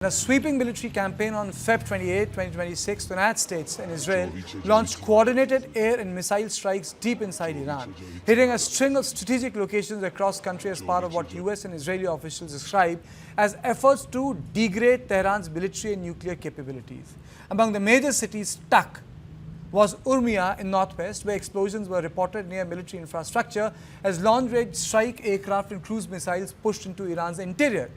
In a sweeping military campaign on Feb 28, 2026, the United States and Israel launched coordinated air and missile strikes deep inside Iran, hitting a string of strategic locations across country as part of what US and Israeli officials describe as efforts to degrade Tehran's military and nuclear capabilities. Among the major cities struck was Urmia in northwest, where explosions were reported near military infrastructure as long-range strike aircraft and cruise missiles pushed into Iran's interior.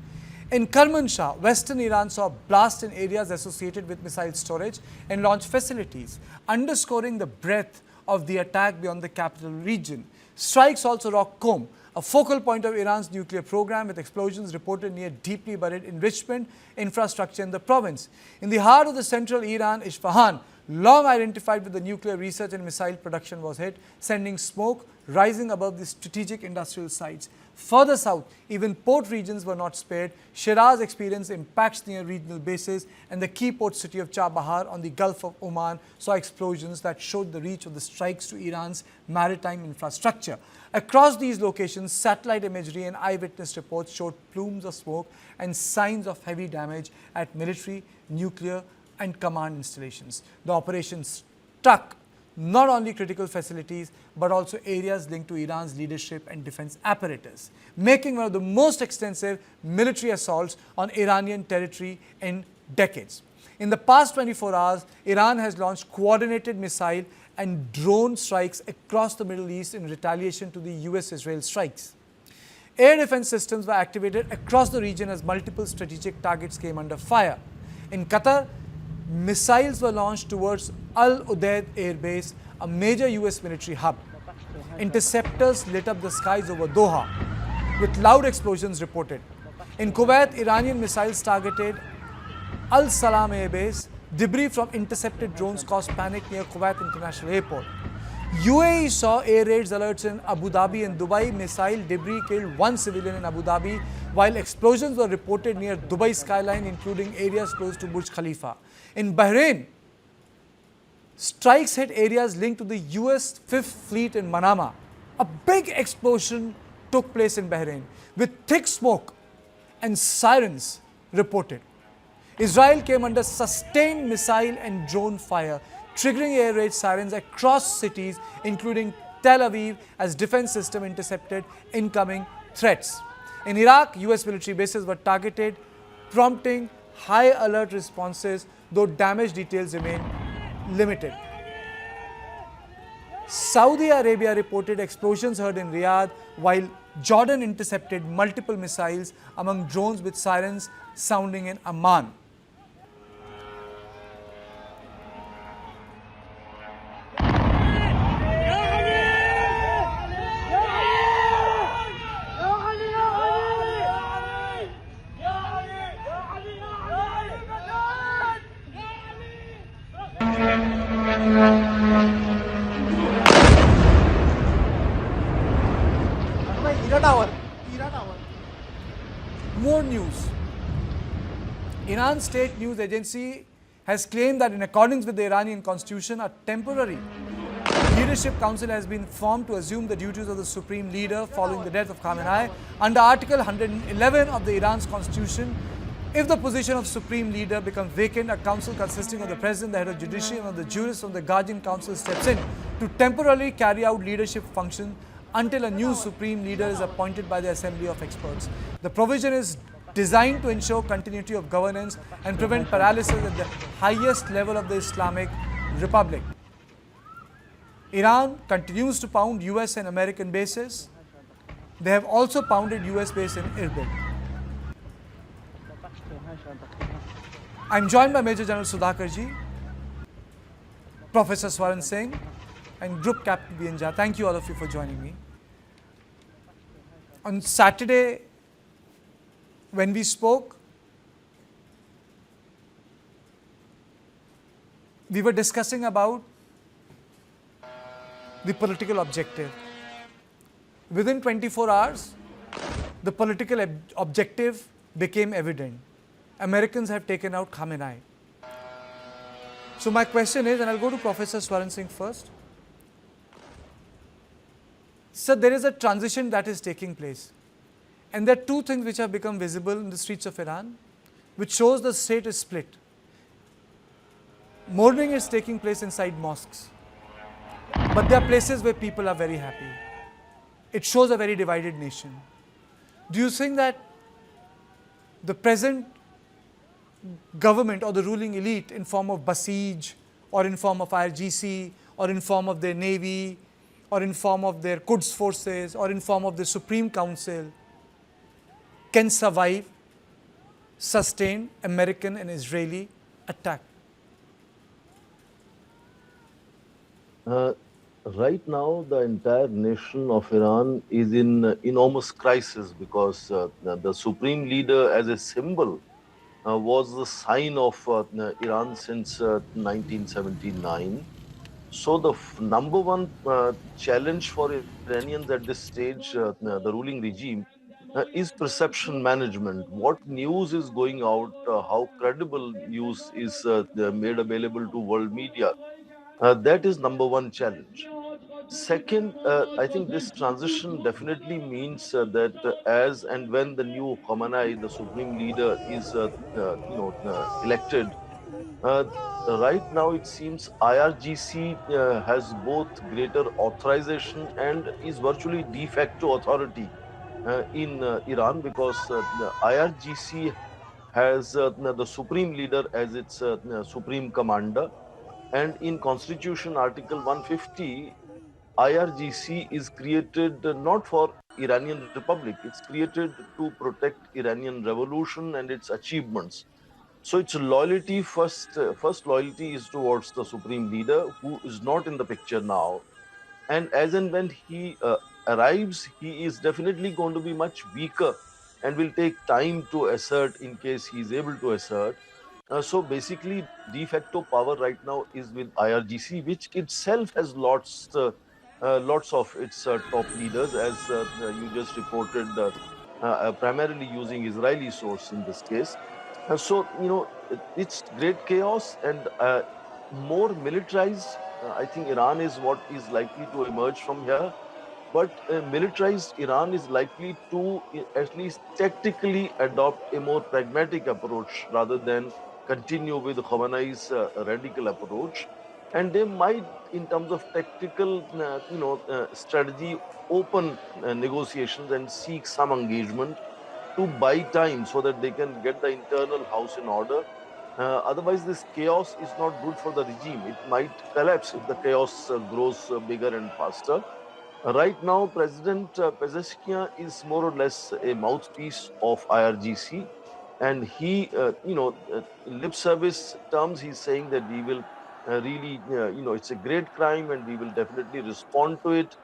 In Kermanshah, western Iran saw blasts in areas associated with missile storage and launch facilities, underscoring the breadth of the attack beyond the capital region. Strikes also rocked Qom, a focal point of Iran's nuclear program, with explosions reported near deeply buried enrichment infrastructure in the province. In the heart of the central Iran, Isfahan, long identified with the nuclear research and missile production, was hit, sending smoke rising above the strategic industrial sites. Further south, even port regions were not spared. Shiraz experienced impacts near regional bases, and the key port city of Chabahar on the Gulf of Oman saw explosions that showed the reach of the strikes to Iran's maritime infrastructure. Across these locations, satellite imagery and eyewitness reports showed plumes of smoke and signs of heavy damage at military, nuclear, and command installations. The operation struck not only critical facilities but also areas linked to Iran's leadership and defense apparatus, making one of the most extensive military assaults on Iranian territory in decades. In the past 24 hours, Iran has launched coordinated missile and drone strikes across the Middle East in retaliation to the US-Israel strikes. Air defense systems were activated across the region as multiple strategic targets came under fire. In Qatar, missiles were launched towards Al Udeid Air Base, a major US military hub. Interceptors lit up the skies over Doha, with loud explosions reported. In Kuwait, Iranian missiles targeted Al Salam Air Base. Debris from intercepted drones caused panic near Kuwait International Airport. UAE saw air raids alerts in Abu Dhabi and Dubai. Missile debris killed one civilian in Abu Dhabi, while explosions were reported near Dubai skyline, including areas close to Burj Khalifa. In Bahrain, strikes hit areas linked to the US Fifth Fleet in Manama. A big explosion took place in Bahrain, with thick smoke and sirens reported. Israel came under sustained missile and drone fire, triggering air raid sirens across cities, including Tel Aviv, as defense system intercepted incoming threats. In Iraq, US military bases were targeted, prompting high alert responses, though damage details remain limited. Saudi Arabia reported explosions heard in Riyadh, while Jordan intercepted multiple missiles among drones with sirens sounding in Amman. More news. Iran's state news agency has claimed that in accordance with the Iranian constitution, a temporary leadership council has been formed to assume the duties of the supreme leader following the death of Khamenei. Under Article 111 of the Iran's constitution, if the position of supreme leader becomes vacant, a council consisting of the president, the head of judiciary, and of the jurists from the Guardian Council steps in to temporarily carry out leadership functions until a new supreme leader is appointed by the assembly of experts. The provision is designed to ensure continuity of governance and prevent paralysis at the highest level of the Islamic Republic. Iran continues to pound US and American bases. They have also pounded US base in Erbil. I'm joined by Major General Sudhakarji, Professor Swaran Singh, and Group Captain B.N. Jha. Thank you all of you for joining me. On Saturday, when we spoke, we were discussing about the political objective. Within 24 hours, the political objective became evident. Americans have taken out Khamenei. So my question is, and I'll go to Professor Swaran Singh first. Sir, there is a transition that is taking place. And there are two things which have become visible in the streets of Iran. which shows the state is split. Mourning is taking place inside mosques, but there are places where people are very happy. It shows a very divided nation. Do you think that the present government or the ruling elite in form of Basij or in form of IRGC or in form of their navy or in form of their Quds forces or in form of the Supreme Council can survive, sustain American and Israeli attack? Right now, the entire nation of Iran is in enormous crisis because the supreme leader, as a symbol, was the sign of Iran since 1979. So, the number one challenge for Iranians at this stage, the ruling regime, is perception management. What news is going out, how credible news is made available to world media. That is number one challenge. Second, I think this transition definitely means that as and when the new Khamenei, the supreme leader, is elected, uh, right now it seems IRGC has both greater authorization and is virtually de facto authority in Iran because the IRGC has the supreme leader as its supreme commander, and in Constitution Article 150, IRGC is created not for Iranian Republic. It's created to protect Iranian revolution and its achievements. So its loyalty first loyalty is towards the supreme leader who is not in the picture now. And as and when he arrives, he is definitely going to be much weaker and will take time to assert in case he is able to assert. So basically, de facto power right now is with IRGC, which itself has lots of its top leaders, as you just reported, primarily using Israeli source in this case. So it's great chaos and more militarized. I think Iran is what is likely to emerge from here, but militarized Iran is likely to at least tactically adopt a more pragmatic approach rather than continue with Khamenei's radical approach. And they might, in terms of tactical, strategy, open negotiations and seek some engagement to buy time so that they can get the internal house in order. Otherwise, this chaos is not good for the regime. It might collapse if the chaos grows bigger and faster. Right now, President Pezeshkian is more or less a mouthpiece of IRGC, and he, in lip service terms, he's saying that we will really, it's a great crime and we will definitely respond to it.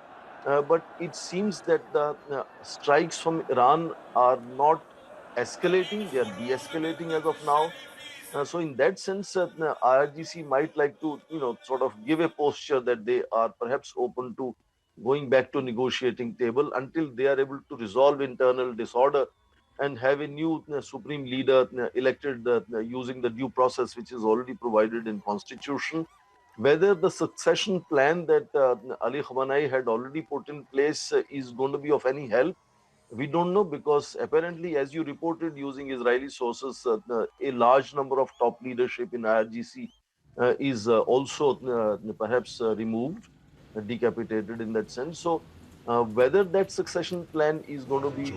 But it seems that the strikes from Iran are not escalating; they are de-escalating as of now. So in that sense, IRGC might like to, sort of give a posture that they are perhaps open to going back to negotiating table until they are able to resolve internal disorder and have a new supreme leader elected using the due process which is already provided in constitution. Whether the succession plan that Ali Khamenei had already put in place is going to be of any help, we don't know because apparently, as you reported using Israeli sources, a large number of top leadership in IRGC is also perhaps removed, decapitated in that sense. So, whether that succession plan is going to be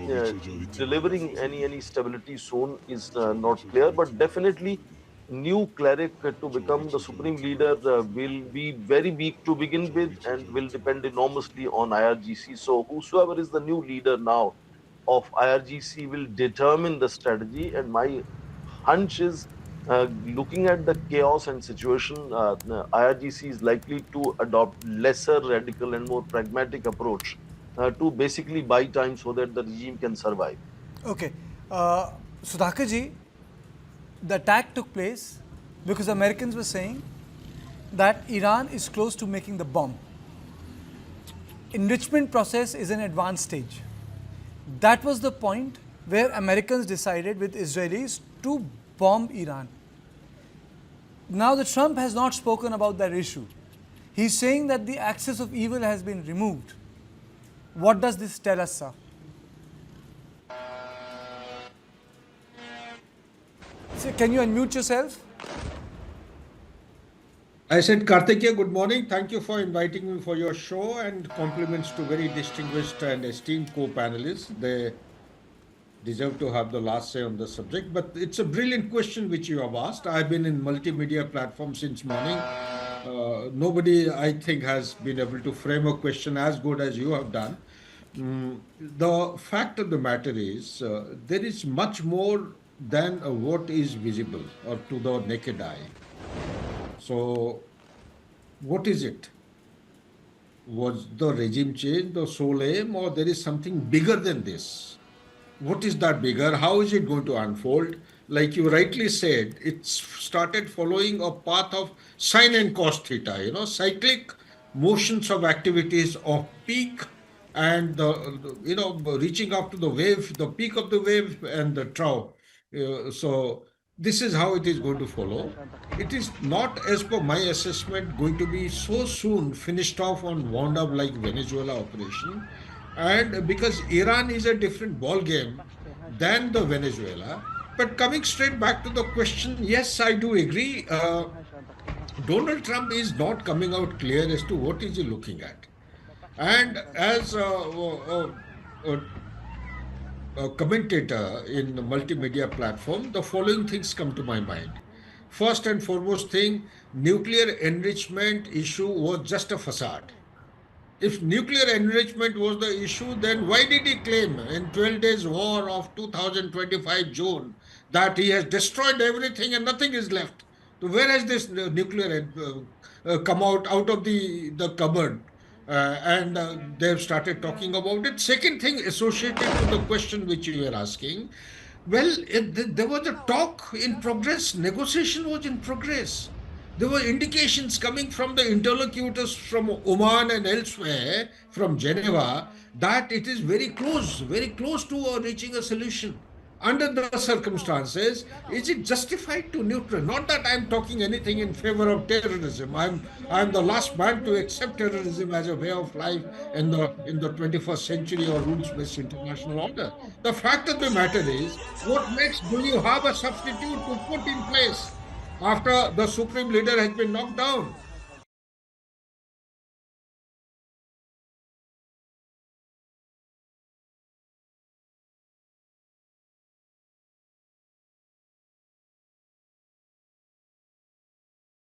delivering any stability soon is not clear. But definitely, new cleric to become the supreme leader will be very weak to begin with and will depend enormously on IRGC. So, whosoever is the new leader now of IRGC will determine the strategy. And my hunch is, looking at the chaos and situation, IRGC is likely to adopt lesser radical and more pragmatic approach to basically buy time so that the regime can survive. Okay. Sudhakar ji, the attack took place because Americans were saying that Iran is close to making the bomb. Enrichment process is an advanced stage. That was the point where Americans decided with Israelis to bomb Iran. Now the Trump has not spoken about that issue. He's saying that the axis of evil has been removed. What does this tell us, sir? So can you unmute yourself? I said, Karthikeya, good morning. Thank you for inviting me for your show, and compliments to very distinguished and esteemed co-panelists. They deserve to have the last say on the subject, but it's a brilliant question which you have asked. I've been in multimedia platforms since morning. Nobody, I think, has been able to frame a question as good as you have done. The fact of the matter is, there is much more than what is visible or to the naked eye. So, what is it? Was the regime change the sole aim, or there is something bigger than this? What is that bigger? How is it going to unfold? Like you rightly said, it's started following a path of sine and cos theta, cyclic motions of activities of peak and reaching up to the wave, the peak of the wave and the trough. So this is how it is going to follow. It is not, as per my assessment, going to be so soon finished off and wound up like Venezuela operation. And because Iran is a different ball game than the Venezuela. But coming straight back to the question, yes, I do agree. Donald Trump is not coming out clear as to what is he looking at. And as a commentator in the multimedia platform, the following things come to my mind. First and foremost thing, nuclear enrichment issue was just a facade. If nuclear enrichment was the issue, then why did he claim in 12 days war of 2025 June that he has destroyed everything and nothing is left? So where has this nuclear come out of the cupboard? And they've started talking about it. Second thing associated to the question which you were asking, well, there was a talk in progress, negotiation was in progress. There were indications coming from the interlocutors from Oman and elsewhere, from Geneva, that it is very close to reaching a solution. Under the circumstances, is it justified to neutral? Not that I'm talking anything in favor of terrorism. I'm the last man to accept terrorism as a way of life in the 21st century or rules-based international order. The fact of the matter is, what next do you have a substitute to put in place after the supreme leader has been knocked down?